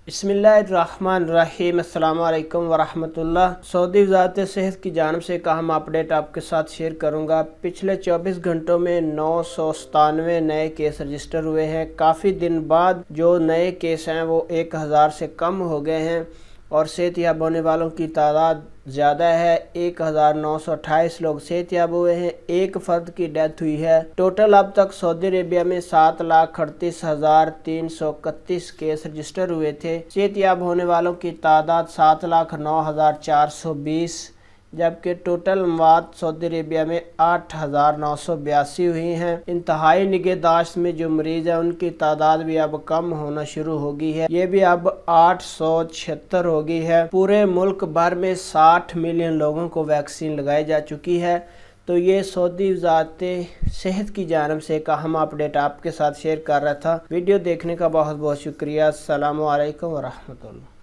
बिस्मिल्लाहिर्रहमानिर्रहीम। अस्सलाम वालेकुम वरहमतुल्लाह। सऊदी वज़ारत सेहत की जानिब से एक अहम अपडेट आपके साथ शेयर करूंगा। पिछले 24 घंटों में 997 नए केस रजिस्टर हुए हैं। काफ़ी दिन बाद जो नए केस हैं वो 1000 से कम हो गए हैं और सेहतयाब होने वालों की तादाद ज़्यादा है। 1928 लोग सेहतयाब हुए हैं। एक फ़र्द की डेथ हुई है। टोटल अब तक सऊदी अरेबिया में 7,38,331 केस रजिस्टर हुए थे। सेहतयाब होने वालों की तादाद 7,09,420, जबकि टोटल मौत सऊदी अरेबिया में 8,982 हुई हैं। इंतहाई निगहदाश्त में जो मरीज़ हैं उनकी तादाद भी अब कम होना शुरू हो गई है। ये भी अब 876 हो गई है। पूरे मुल्क भर में 60 मिलियन लोगों को वैक्सीन लगाई जा चुकी है। तो ये सऊदी वज़ारत सेहत की जानिब से एक अहम अपडेट आपके साथ शेयर कर रहा था। वीडियो देखने का बहुत बहुत शुक्रिया। अस्सलामु अलैकुम वरहमतुल्लाह।